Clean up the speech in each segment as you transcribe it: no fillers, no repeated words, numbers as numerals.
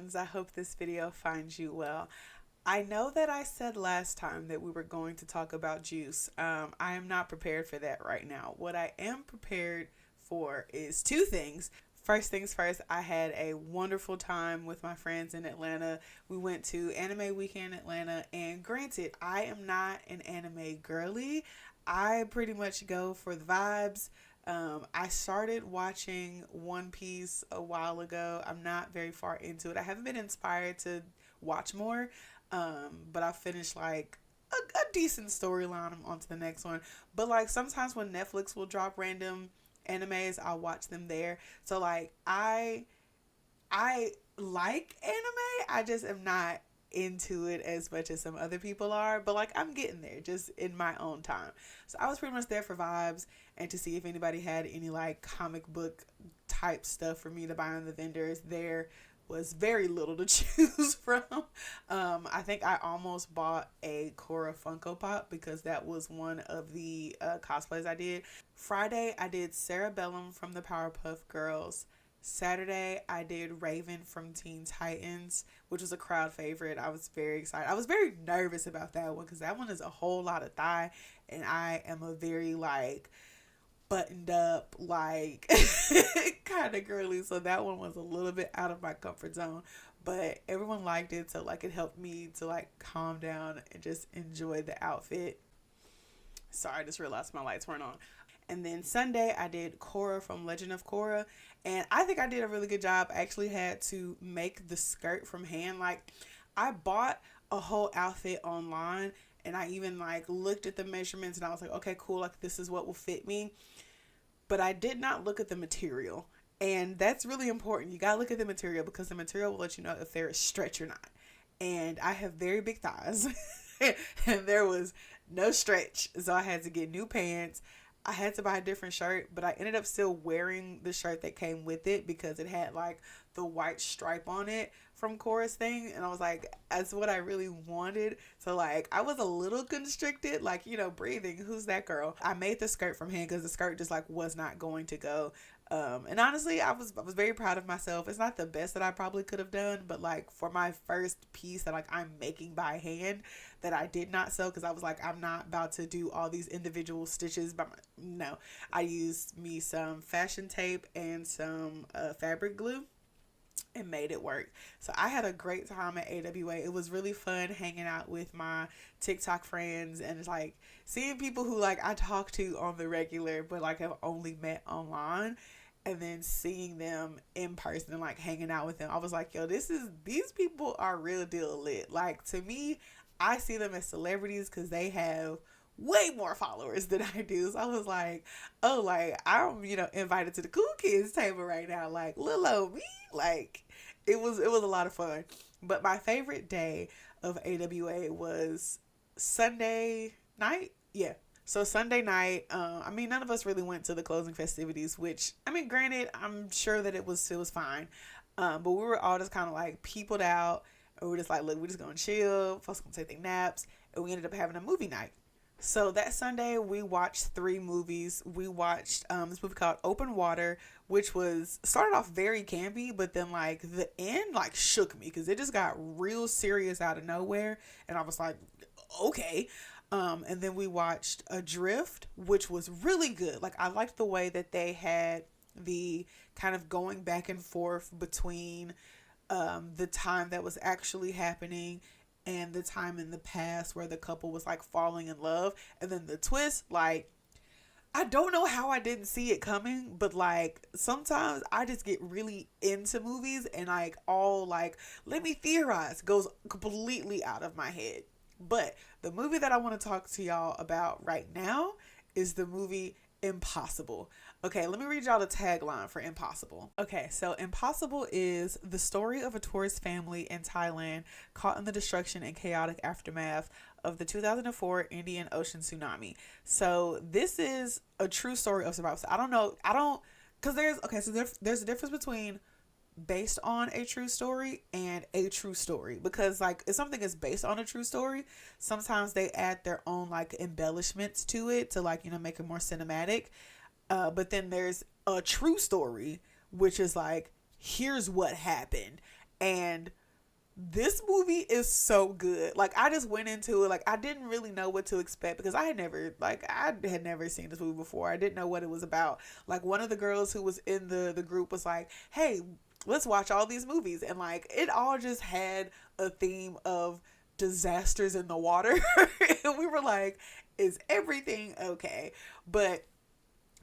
friends. I hope this video finds you well. I know that I said last time that we were going to talk about juice. I am not prepared for that right now. What I am prepared for is two things. First things first, I had a wonderful time with my friends in Atlanta. We went to Anime Weekend Atlanta, and granted, I am not an anime girly. I pretty much go for the vibes. I started watching One Piece a while ago. I'm not very far into it. I haven't been inspired to watch more, but I finished like a decent storyline. I'm on to the next one. But like sometimes when Netflix will drop random animes, I'll watch them there. So like I like anime. I just am not into it as much as some other people are, but like I'm getting there just in my own time. So I was pretty much there for vibes and to see if anybody had any like comic book type stuff for me to buy on the vendors. There was very little to choose from. I think I almost bought a Korra Funko Pop because that was one of the cosplays I did. Friday, I did Cerebellum from the Powerpuff Girls. Saturday, I did Raven from Teen Titans, which was a crowd favorite. I was very excited. I was very nervous about that one because that one is a whole lot of thigh, and I am a very like buttoned up, like kind of girly. So that one was a little bit out of my comfort zone, but everyone liked it. So like it helped me to like calm down and just enjoy the outfit. Sorry, I just realized my lights weren't on. And then Sunday, I did Korra from Legend of Korra. And I think I did a really good job. I actually had to make the skirt from hand. Like, I bought a whole outfit online. And I even, like, looked at the measurements. And I was like, okay, cool. Like, this is what will fit me. But I did not look at the material. And that's really important. You got to look at the material because the material will let you know if there is stretch or not. And I have very big thighs. And there was no stretch. So I had to get new pants. I had to buy a different shirt, but I ended up still wearing the shirt that came with it because it had like the white stripe on it from Korra's thing. And I was like, that's what I really wanted. So like, I was a little constricted, like, you know, breathing. Who's that girl? I made the skirt from hand because the skirt just like was not going to go. And honestly, I was very proud of myself. It's not the best that I probably could have done, but like for my first piece that like I'm making by hand that I did not sew because I was like, I'm not about to do all these individual stitches by no. I used me some fashion tape and some fabric glue and made it work. So I had a great time at AWA. It was really fun hanging out with my TikTok friends and it's like seeing people who like I talk to on the regular but like have only met online, and then seeing them in person and like hanging out with them. I was like, yo, these people are real deal lit. Like to me, I see them as celebrities because they have way more followers than I do. So I was like, oh, like I'm, you know, invited to the cool kids table right now. Like little old me. Like it was a lot of fun. But my favorite day of AWA was Sunday night. Yeah. So Sunday night, I mean, none of us really went to the closing festivities, which I mean, granted, I'm sure that it was fine. But we were all just kind of like peopled out, and we were just like, look, we're just gonna chill. Folks gonna take their naps, and we ended up having a movie night. So that Sunday, we watched 3 movies. We watched this movie called Open Water, which was started off very campy, but then like the end like shook me because it just got real serious out of nowhere, and I was like, okay. And then we watched Adrift, which was really good. Like I liked the way that they had the kind of going back and forth between the time that was actually happening and the time in the past where the couple was like falling in love, and then the twist, like I don't know how I didn't see it coming, but like sometimes I just get really into movies and like all like let me theorize goes completely out of my head. But the movie that I want to talk to y'all about right now is the movie Impossible. Okay, let me read y'all the tagline for Impossible. Okay, so Impossible is the story of a tourist family in Thailand caught in the destruction and chaotic aftermath of the 2004 Indian Ocean tsunami. So this is a true story of survival. So because there's a difference between based on a true story and a true story, because like if something is based on a true story, sometimes they add their own like embellishments to it to like, you know, make it more cinematic. But then there's a true story, which is like, here's what happened. And This movie is so good. Like, I just went into it, like, I didn't really know what to expect because I had never seen this movie before. I didn't know what it was about. Like, one of the girls who was in the group was like, hey, let's watch all these movies. And like, it all just had a theme of disasters in the water. And we were like, is everything okay? But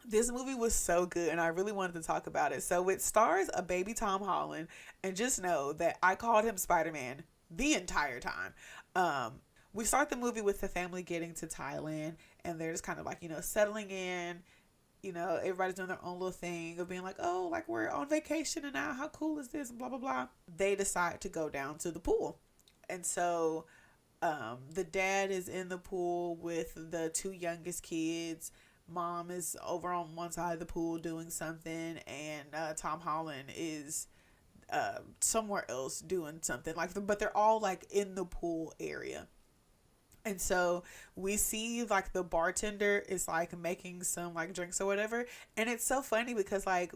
this movie was so good and I really wanted to talk about it. So it stars a baby Tom Holland, and just know that I called him Spider-Man the entire time. We start the movie with the family getting to Thailand, and they're just kind of like, settling in. Everybody's doing their own little thing of being like, oh, like we're on vacation and now how cool is this? Blah, blah, blah. They decide to go down to the pool. And so the dad is in the pool with the two youngest kids. Mom is over on one side of the pool doing something, and Tom Holland is somewhere else doing something. But they're all like in the pool area. And so we see like the bartender is like making some like drinks or whatever. And it's so funny because like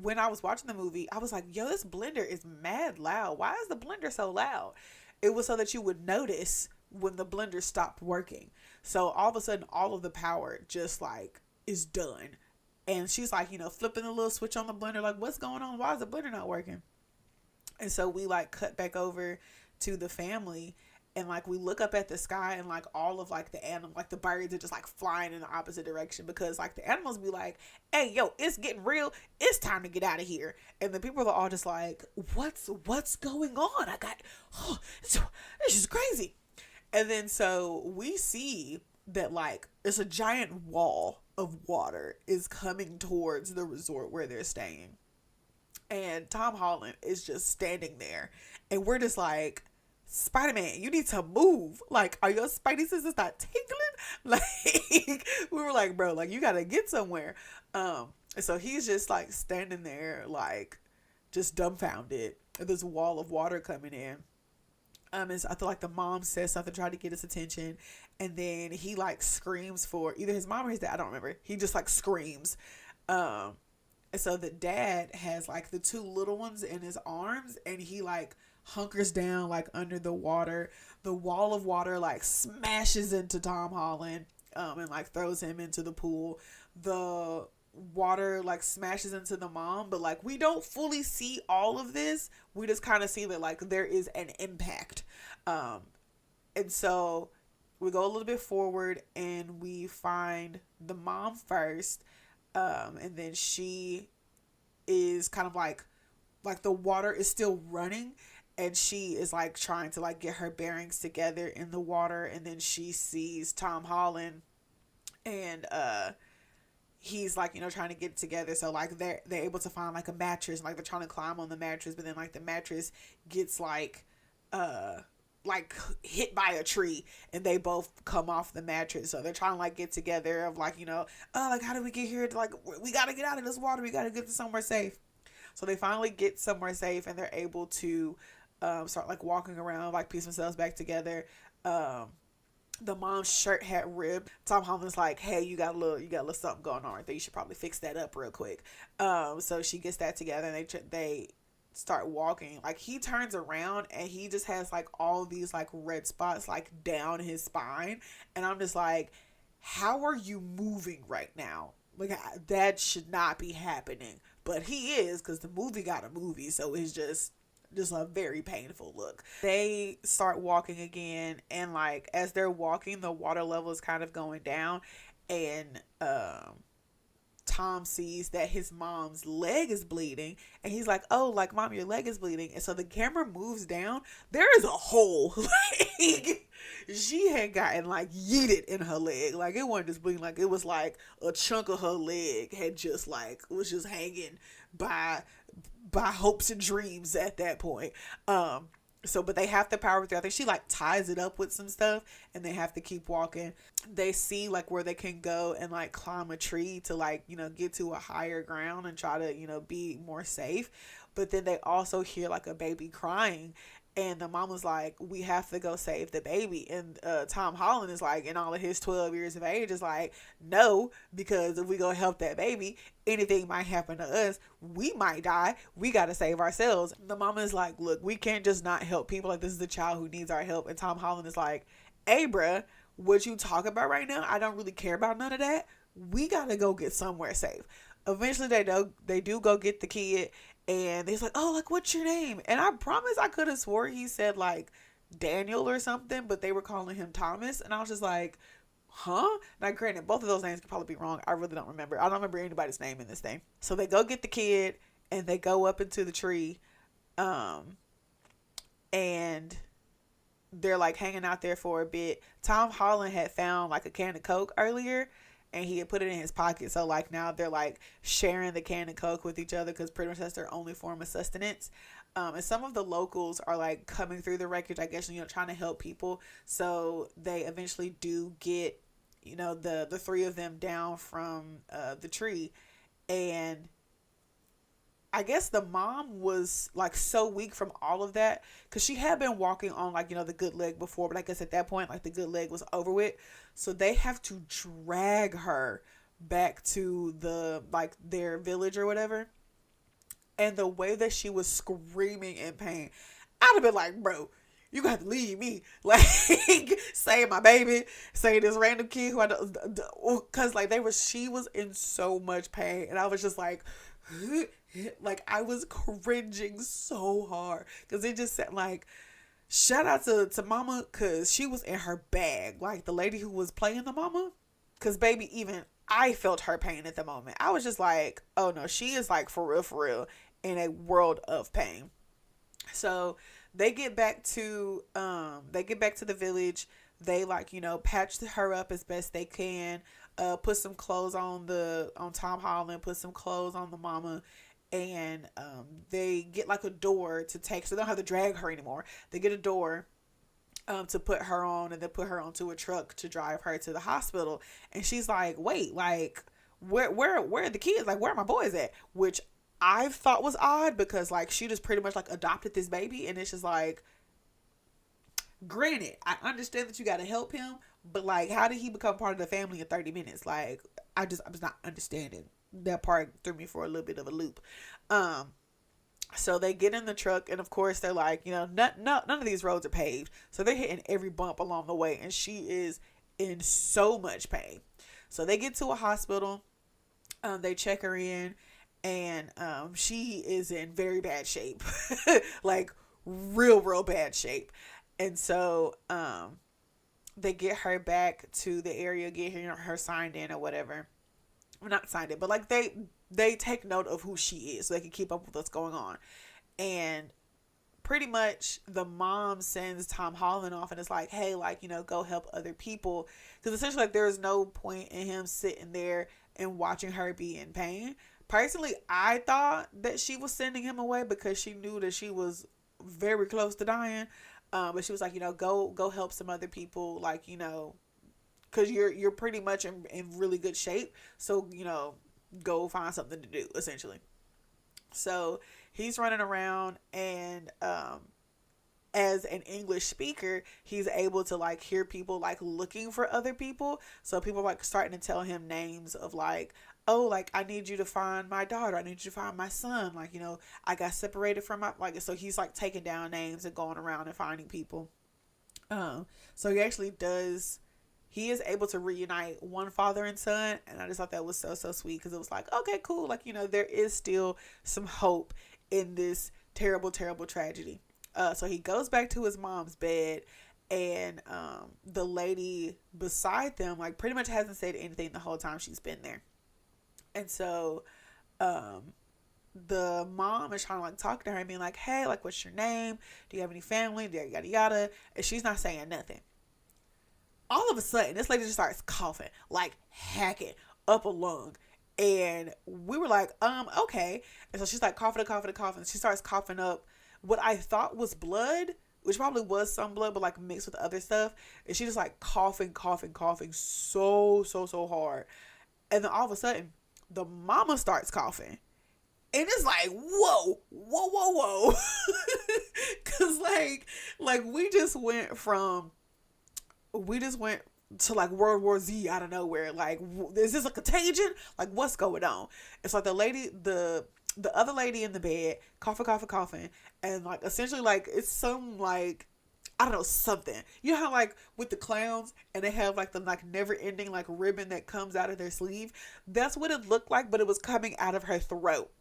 when I was watching the movie, I was like, yo, this blender is mad loud. Why is the blender so loud? It was so that you would notice when the blender stopped working. So all of a sudden, all of the power just like is done. And she's like, flipping the little switch on the blender, like, what's going on? Why is the blender not working? And so we like cut back over to the family, and like we look up at the sky, and like all of like the animals, like the birds are just like flying in the opposite direction, because like the animals be like, hey, yo, it's getting real. It's time to get out of here. And the people are all just like, what's going on? This is crazy. And then so we see that like it's a giant wall of water is coming towards the resort where they're staying. And Tom Holland is just standing there. And we're just like, Spider-Man, you need to move. Like, are your spidey senses not tingling? Like, we were like, bro, like, you gotta get somewhere. And so he's just like standing there, like, just dumbfounded at this wall of water coming in. I feel like the mom says something, trying to get his attention, and then he like screams for either his mom or his dad. I don't remember. He just like screams. And so the dad has like the two little ones in his arms, and he like hunkers down like under the water. The wall of water like smashes into Tom Holland, and like throws him into the pool. The water like smashes into the mom, but like we don't fully see all of this. We just kind of see that like there is an impact. And so we go a little bit forward and we find the mom first, and then she is kind of like the water is still running, and she is like trying to like get her bearings together in the water, and then she sees Tom Holland, and he's like, trying to get it together. So like they're able to find like a mattress, and like they're trying to climb on the mattress, but then like the mattress gets like hit by a tree, and they both come off the mattress. So they're trying to like get together of like, oh, like how do we get here? Like, we got to get out of this water. We got to get to somewhere safe. So they finally get somewhere safe, and they're able to start like walking around, like piece themselves back together. The mom's shirt had ripped. Tom Holland's like, hey, you got a little something going on right there. You should probably fix that up real quick. So she gets that together, and they start walking. Like, he turns around and he just has like all these like red spots like down his spine, and I'm just like, how are you moving right now? Like, that should not be happening, but he is, because the movie got a movie, so it's just a very painful look. They start walking again, and like as they're walking, the water level is kind of going down, and Tom sees that his mom's leg is bleeding, and he's like, oh, like, mom, your leg is bleeding. And so the camera moves down. There is a hole. Like, she had gotten like yeeted in her leg. Like, it wasn't just bleeding, like it was like a chunk of her leg had just like was just hanging by hopes and dreams at that point. So, but they have to power through. I think she like ties it up with some stuff, and they have to keep walking. They see like where they can go and like climb a tree to like, get to a higher ground and try to, be more safe. But then they also hear like a baby crying, And the mom was like, we have to go save the baby. And Tom Holland is like, in all of his 12 years of age, is like, no, because if we go help that baby, anything might happen to us. We might die. We got to save ourselves. The mama is like, look, we can't just not help people. Like, this is a child who needs our help. And Tom Holland is like, hey, bruh, what you talk about right now, I don't really care about none of that. We got to go get somewhere safe. Eventually, they do go get the kid, and he's like, oh, like, what's your name? And I promise I could have swore he said, like, Daniel or something, but they were calling him Thomas. And I was just like, huh? Now, granted, both of those names could probably be wrong. I really don't remember. I don't remember anybody's name in this thing. So they go get the kid, and they go up into the tree, and they're, like, hanging out there for a bit. Tom Holland had found, like, a can of Coke earlier, and he had put it in his pocket. So, like, now they're, like, sharing the can of Coke with each other because pretty much that's their only form of sustenance. And some of the locals are, like, coming through the wreckage, I guess, trying to help people. So they eventually do get, the three of them down from the tree. And I guess the mom was, like, so weak from all of that because she had been walking on, like, the good leg before, but I guess at that point, like, the good leg was over with. So they have to drag her back to their village or whatever. And the way that she was screaming in pain, I'd have been like, bro, you got to leave me. Like, save my baby, save this random kid who I don't, because, like, she was in so much pain. And I was just like, like, I was cringing so hard because it just said, like, shout out to mama, because she was in her bag, like the lady who was playing the mama, because baby, even I felt her pain at the moment. I was just like, oh no, she is, like, for real in a world of pain. So they get back to the village. They, like, patch her up as best they can, put some clothes on Tom Holland, put some clothes on the mama, and they get, like, a door to take, so they don't have to drag her anymore. They get a door to put her on, and then put her onto a truck to drive her to the hospital. And she's like, wait, like, where are the kids? Like, where are my boys at? Which I thought was odd because, like, she just pretty much, like, adopted this baby, and it's just like, granted, I understand that you got to help him, but, like, how did he become part of the family in 30 minutes? Like, I was not understanding. That part threw me for a little bit of a loop. So they get in the truck, and of course they're like, none of these roads are paved, so they're hitting every bump along the way, and she is in so much pain. So they get to a hospital. They check her in, and she is in very bad shape, like real bad shape. And so they get her back to the area, get her signed in or whatever. Well, not signed in, but, like, they take note of who she is so they can keep up with what's going on. And pretty much the mom sends Tom Holland off and is like, hey, like, go help other people, because essentially, like, there's no point in him sitting there and watching her be in pain. Personally, I thought that she was sending him away because she knew that she was very close to dying. But she was like, go help some other people, like, because you're pretty much in really good shape. So, go find something to do, essentially. So he's running around, and as an English speaker, he's able to, like, hear people, like, looking for other people. So people are, like, starting to tell him names of, like, oh, like, I need you to find my daughter. I need you to find my son. Like, I got separated from my, like, so he's, like, taking down names and going around and finding people. So he actually does. He is able to reunite one father and son, and I just thought that was so sweet, because it was like, okay, cool, like, there is still some hope in this terrible tragedy. So he goes back to his mom's bed, and the lady beside them, like, pretty much hasn't said anything the whole time she's been there. And so the mom is trying to, like, talk to her and being like, hey, like, what's your name? Do you have any family? Yada yada. And she's not saying nothing. All of a sudden, this lady just starts coughing, like, hacking up a lung. And we were like, okay. And so she's, like, coughing. She starts coughing up what I thought was blood, which probably was some blood, but, like, mixed with other stuff. And she just, like, coughing so hard. And then all of a sudden, the mama starts coughing. And it's like, whoa, whoa, whoa, whoa. Cause like we just went to like World War Z out of nowhere. Like, is this a contagion? Like, what's going on? It's like the other lady in the bed, coughing, coughing, coughing, and like essentially like it's some like, I don't know, something. You know how like with the clowns and they have like the like never ending like ribbon that comes out of their sleeve? That's what it looked like, but it was coming out of her throat.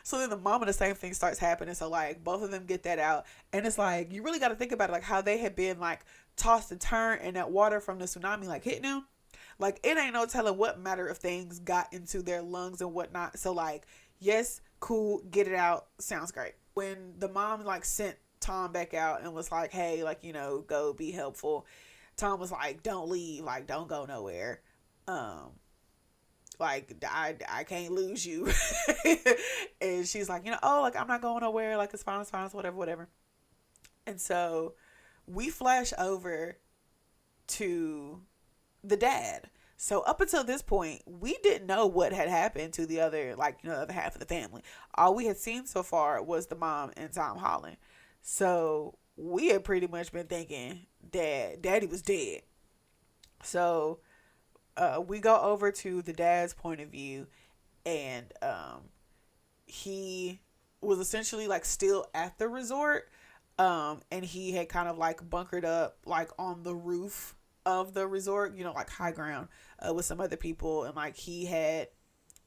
So then the mom and the same thing starts happening. So like both of them get that out, and it's like you really got to think about it, like how they had been like tossed and turned, and that water from the tsunami like hitting them. Like it ain't no telling what matter of things got into their lungs and whatnot. So like, yes, cool, get it out, sounds great. When the mom like sent Tom back out and was like, hey, like, you know, go be helpful, Tom was like, don't leave, like don't go nowhere. Like I can't lose you. And she's like, you know, oh, like I'm not going nowhere, like it's fine, it's whatever. And so we flash over to the dad. So up until this point, we didn't know what had happened to the other, like, you know, the other half of the family. All we had seen so far was the mom and Tom Holland. So we had pretty much been thinking that daddy was dead. So we go over to the dad's point of view, and he was essentially like still at the resort, and he had kind of like bunkered up like on the roof of the resort, you know, like high ground, with some other people, and like he had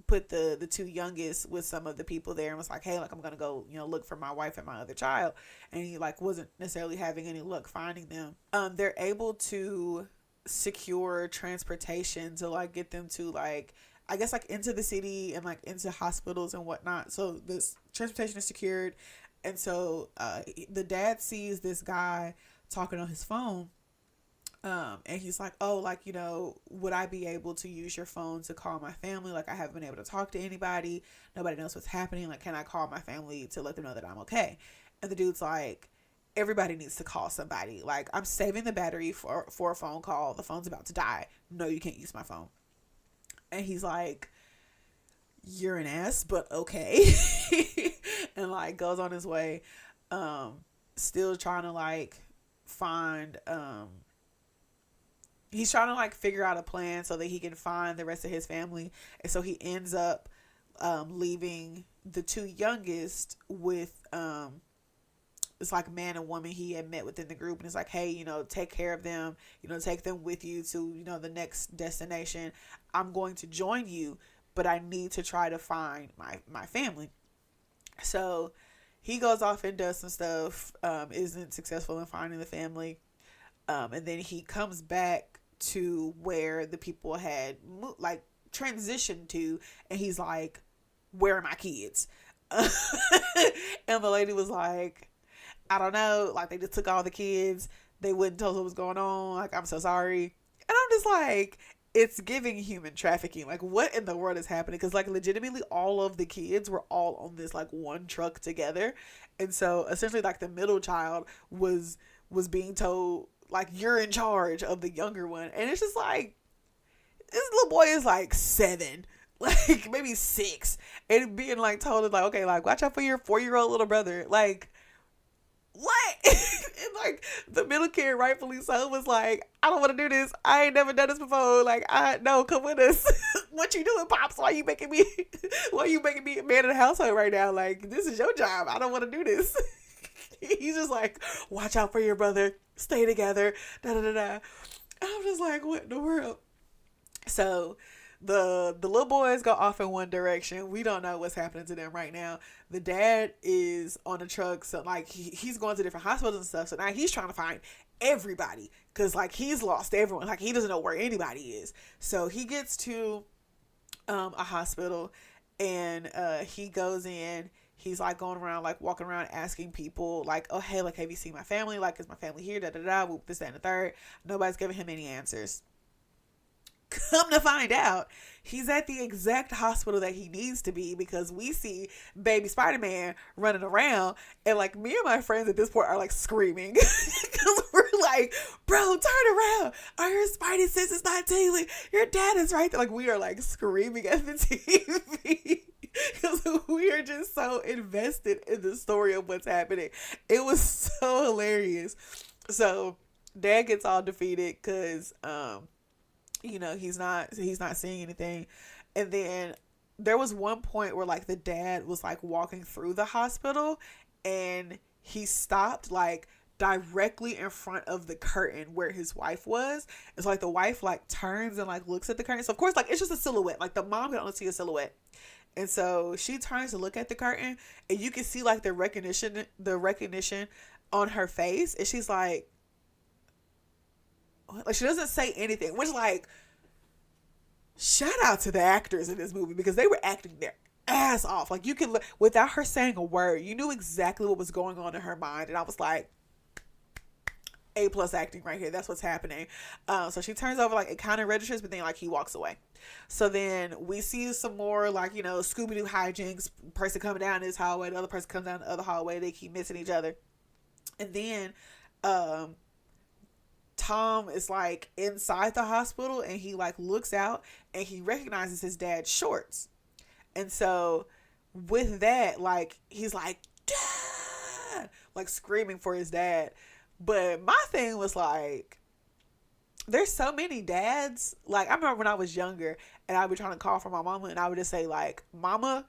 put the two youngest with some of the people there and was like, hey, like I'm gonna go, you know, look for my wife and my other child, and he like wasn't necessarily having any luck finding them. They're able to secure transportation to like get them to like, I guess like into the city and like into hospitals and whatnot. So this transportation is secured, and so the dad sees this guy talking on his phone, and he's like, oh, like, you know, would I be able to use your phone to call my family? Like I haven't been able to talk to anybody, nobody knows what's happening, like can I call my family to let them know that I'm okay? And the dude's like, everybody needs to call somebody. Like I'm saving the battery for a phone call. The phone's about to die. No, you can't use my phone. And he's like, you're an ass, but okay. And like goes on his way. Still trying to like find, he's trying to like figure out a plan so that he can find the rest of his family. And so he ends up leaving the two youngest with this like man and woman he had met within the group, and it's like, hey, you know, take care of them, you know, take them with you to, you know, the next destination. I'm going to join you, but I need to try to find my family. So he goes off and does some stuff, isn't successful in finding the family, and then he comes back to where the people had like transitioned to, and he's like, where are my kids? And the lady was like, I don't know, like they just took all the kids, they wouldn't tell us what was going on, like I'm so sorry. And I'm just like, it's giving human trafficking. Like what in the world is happening? Because like legitimately all of the kids were all on this like one truck together, and so essentially like the middle child was being told like, you're in charge of the younger one. And it's just like, this little boy is like 7, like maybe 6, and being like told, like, okay, like watch out for your 4-year-old little brother. Like what? And like the middle kid, rightfully so, was like, I don't want to do this, I ain't never done this before, like I no, come with us. What you doing, Pops? Why you making me a man in the household right now? Like this is your job, I don't want to do this. He's just like, watch out for your brother, stay together, da da da da. I'm just like, what in the world? So the little boys go off in one direction. We don't know what's happening to them right now. The dad is on the truck, so like he's going to different hospitals and stuff. So now he's trying to find everybody, because like he's lost everyone. Like he doesn't know where anybody is. So he gets to a hospital, and he goes in. He's like going around, like walking around asking people like, oh hey, like have you seen my family? Like is my family here? Da da da. Whoop, this, that, and the third. Nobody's giving him any answers. Come to find out, he's at the exact hospital that he needs to be, because we see baby Spider-Man running around, and like me and my friends at this point are like screaming because we're like, bro, turn around, are your Spidey senses not tingling? Your dad is right there. Like we are like screaming at the TV. Because we are just so invested in the story of what's happening. It was so hilarious. So dad gets all defeated because he's not seeing anything. And then there was one point where like the dad was like walking through the hospital, and he stopped like directly in front of the curtain where his wife was. It's like the wife like turns and like looks at the curtain. So of course like it's just a silhouette. Like the mom can only see a silhouette. And so she turns to look at the curtain, and you can see like the recognition on her face. And she's like she doesn't say anything, which like shout out to the actors in this movie because they were acting their ass off. Like you can look without her saying a word, you knew exactly what was going on in her mind. And I was like, A+ acting right here. That's what's happening. So she turns over, like it kind of registers, but then like he walks away. So then we see some more like Scooby-Doo hijinks. Person coming down this hallway, the other person comes down the other hallway. They keep missing each other, and then Tom is like inside the hospital, and he like looks out and he recognizes his dad's shorts. And so with that, like he's like, Dad! Like screaming for his dad. But my thing was like, there's so many dads. Like I remember when I was younger and I would be trying to call for my mama, and I would just say like, Mama.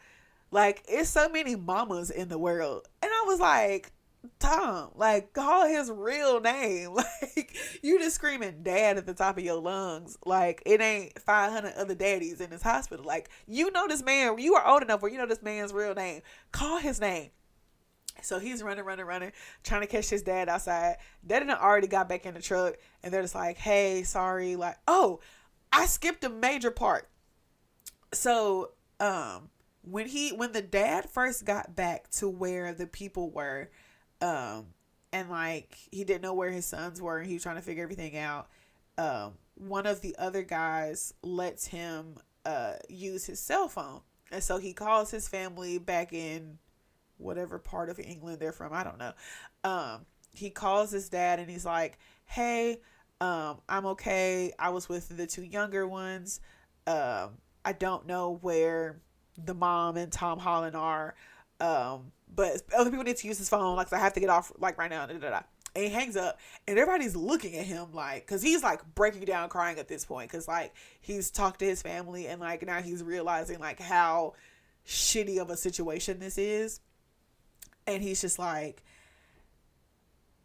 Like it's so many mamas in the world. And I was like, Tom, like call his real name. Like you just screaming dad at the top of your lungs. Like it ain't 500 other daddies in this hospital. Like this man, you are old enough where you know this man's real name. Call his name. So he's running, trying to catch his dad outside. Dad and I already got back in the truck, and they're just like, hey, sorry. Like, oh, I skipped a major part. So when the dad first got back to where the people were, and like he didn't know where his sons were, and he was trying to figure everything out, one of the other guys lets him use his cell phone. And so he calls his family back in whatever part of England they're from, I don't know. He calls his dad and he's like, hey, I'm okay. I was with the two younger ones. I don't know where the mom and Tom Holland are. But other people need to use his phone. Like, so I have to get off like right now. Da, da, da. And he hangs up, and everybody's looking at him like, cause he's like breaking down crying at this point. Cause like he's talked to his family, and like now he's realizing like how shitty of a situation this is. And he's just like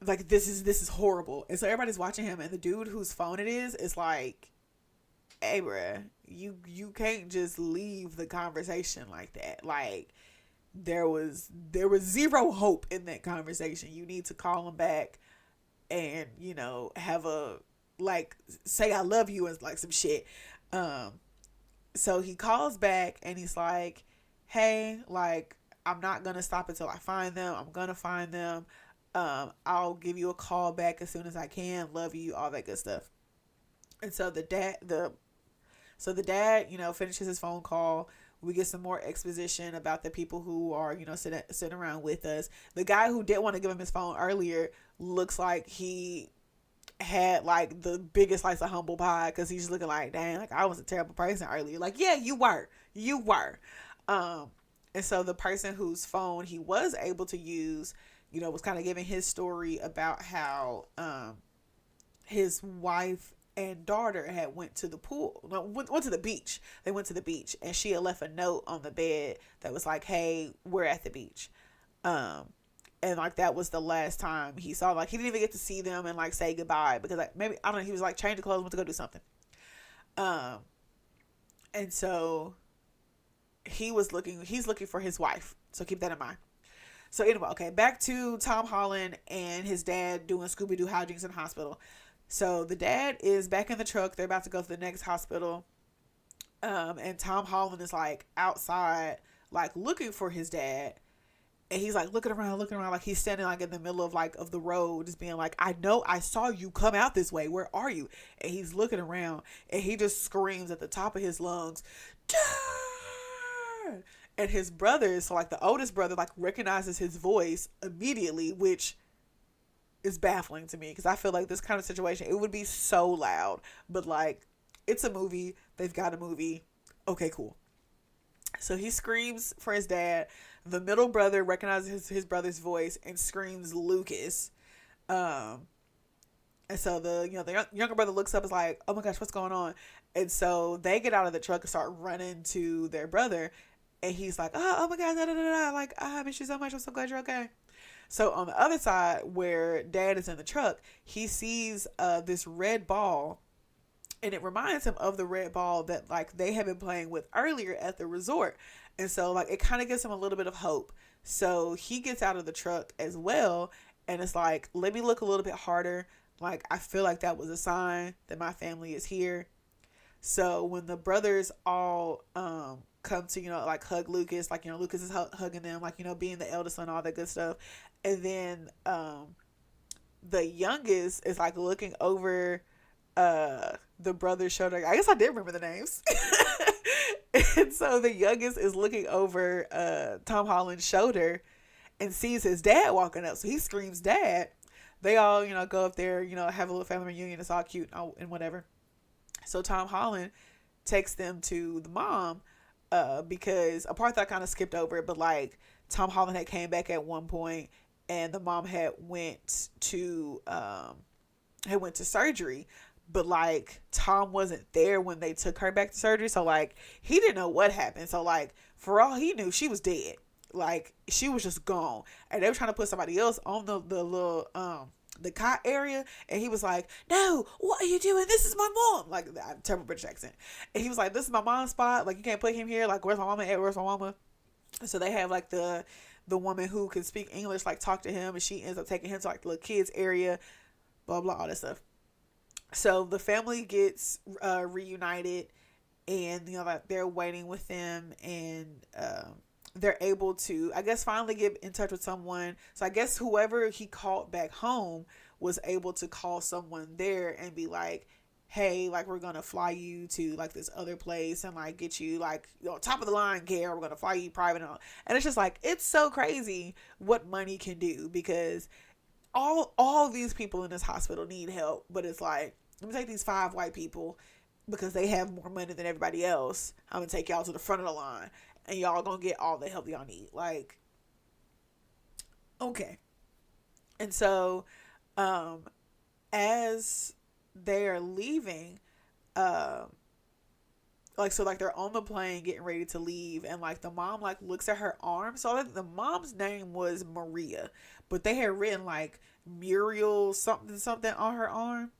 this is horrible. And so everybody's watching him, and the dude whose phone it is like, hey bruh, you can't just leave the conversation like that. Like there was zero hope in that conversation. You need to call him back and have a like say I love you and like some shit. So he calls back and he's like, hey, like I'm not gonna stop until I find them. I'm gonna find them. I'll give you a call back as soon as I can. Love you, all that good stuff. And so the dad, finishes his phone call. We get some more exposition about the people who are, sitting around with us. The guy who didn't want to give him his phone earlier looks like he had like the biggest slice of humble pie, because he's looking like, dang, like I was a terrible person earlier. Like, yeah, you were. And so the person whose phone he was able to use, was kind of giving his story about how his wife and daughter had went to the pool, went to the beach. They went to the beach, and she had left a note on the bed that was like, hey, we're at the beach. And like that was the last time he saw, like he didn't even get to see them and like say goodbye, because like maybe, I don't know, he was like changing clothes, went to go do something. And so he's looking for his wife. So keep that in mind. So anyway, okay, back to Tom Holland and his dad doing Scooby-Doo hijinks in the hospital. So the dad is back in the truck. They're about to go to the next hospital. And Tom Holland is like outside, like looking for his dad. And he's like looking around, like he's standing like in the middle of the road, just being like, I know I saw you come out this way. Where are you? And he's looking around, and he just screams at the top of his lungs, Dad! And his brother, so like the oldest brother, like recognizes his voice immediately, which is baffling to me, because I feel like this kind of situation, it would be so loud. But like, it's a movie. They've got a movie. Okay, cool. So he screams for his dad. The middle brother recognizes his brother's voice and screams Lucas. Um, and so the younger brother looks up, is like, oh my gosh, what's going on? And so they get out of the truck and start running to their brother. And he's like, oh my God, da, da, da, da. Like, I miss you so much. I'm so glad you're okay. So on the other side, where dad is in the truck, he sees this red ball, and it reminds him of the red ball that like they had been playing with earlier at the resort. And so like it kind of gives him a little bit of hope. So he gets out of the truck as well, and it's like, let me look a little bit harder. Like, I feel like that was a sign that my family is here. So when the brothers all come to, like hug Lucas, like, Lucas is hugging them, like, being the eldest son, all that good stuff. And then the youngest is like looking over the brother's shoulder. I guess I did remember the names. And so the youngest is looking over Tom Holland's shoulder and sees his dad walking up. So he screams, "Dad!" They all, go up there, have a little family reunion. It's all cute and whatever. So Tom Holland takes them to the mom because a part that I kind of skipped over, but like Tom Holland had came back at one point, and the mom had went to surgery, but like Tom wasn't there when they took her back to surgery, so like he didn't know what happened. So like for all he knew, she was dead. Like she was just gone, and they were trying to put somebody else on the little the cot area, and he was like, "No, what are you doing? This is my mom." Like, I have terrible British accent, and he was like, "This is my mom's spot. Like, you can't put him here. Like, where's my mama at? Where's my mama?" So they have like the woman who can speak English like talk to him, and she ends up taking him to like the little kids area, blah blah, all that stuff. So the family gets reunited, and like they're waiting with them, and they're able to, I guess, finally get in touch with someone. So I guess whoever he called back home was able to call someone there and be like, "Hey, like, we're gonna fly you to like this other place and like get you like, top of the line care. We're gonna fly you private." And it's just like, it's so crazy what money can do, because all these people in this hospital need help, but it's like, let me take these 5 white people because they have more money than everybody else. I'm gonna take y'all to the front of the line, and y'all gonna get all the help y'all need. Like, okay. And so, as they are leaving, like they're on the plane getting ready to leave, and like the mom like looks at her arm. So like, the mom's name was Maria, but they had written like Muriel something something on her arm,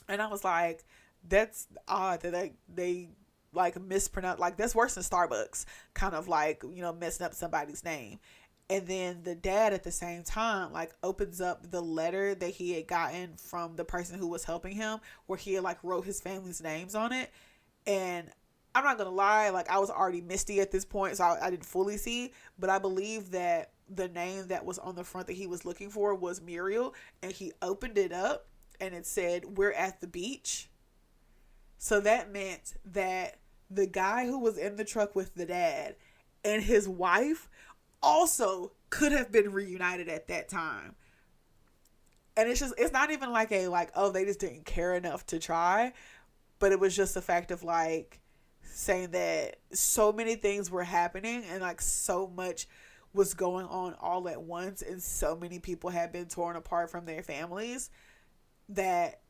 and I was like, that's odd that they like mispronounce. Like, that's worse than Starbucks, kind of like, messing up somebody's name. And then the dad at the same time like opens up the letter that he had gotten from the person who was helping him, where he had like wrote his family's names on it. And I'm not gonna lie, like I was already misty at this point, so I didn't fully see, but I believe that the name that was on the front that he was looking for was Muriel, and he opened it up and it said, "We're at the beach." So that meant that the guy who was in the truck with the dad and his wife also could have been reunited at that time. And it's not even like oh, they just didn't care enough to try, but it was just the fact of like saying that so many things were happening, and like so much was going on all at once, and so many people had been torn apart from their families, that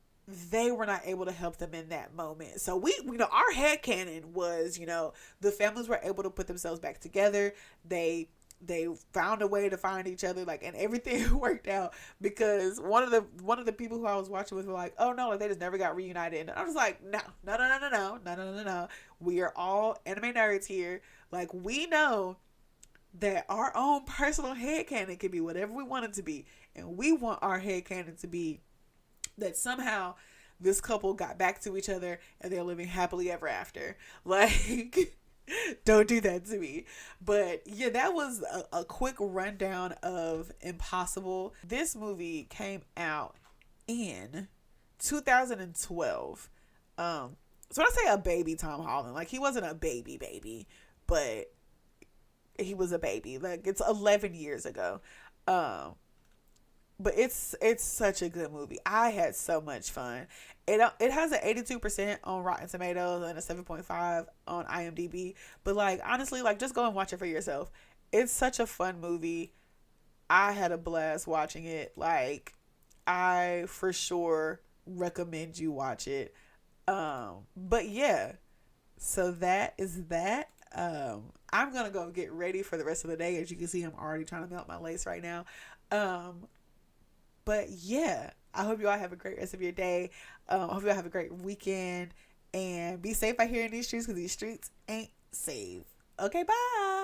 they were not able to help them in that moment. So we, our headcanon was, the families were able to put themselves back together. They found a way to find each other, like, and everything worked out, because one of the people who I was watching with were like, "Oh no, like they just never got reunited." And I was like, no. We are all anime nerds here. Like, we know that our own personal headcanon can be whatever we want it to be, and we want our headcanon to be that somehow this couple got back to each other and they're living happily ever after. Like, don't do that to me. But yeah, that was a quick rundown of Impossible. This movie came out in 2012. So when I say a baby Tom Holland, like, he wasn't a baby, but he was a baby. Like, it's 11 years ago. but it's such a good movie. I had so much fun. It has an 82% on Rotten Tomatoes and a 7.5 on IMDb. But like honestly, like just go and watch it for yourself. It's such a fun movie. I had a blast watching it. Like I for sure recommend you watch it. But yeah, so that is that. I'm gonna go get ready for the rest of the day. As you can see, I'm already trying to melt my lace right now. Um, but yeah, I hope you all have a great rest of your day. I hope you all have a great weekend and be safe out here in these streets because these streets ain't safe. Okay, bye.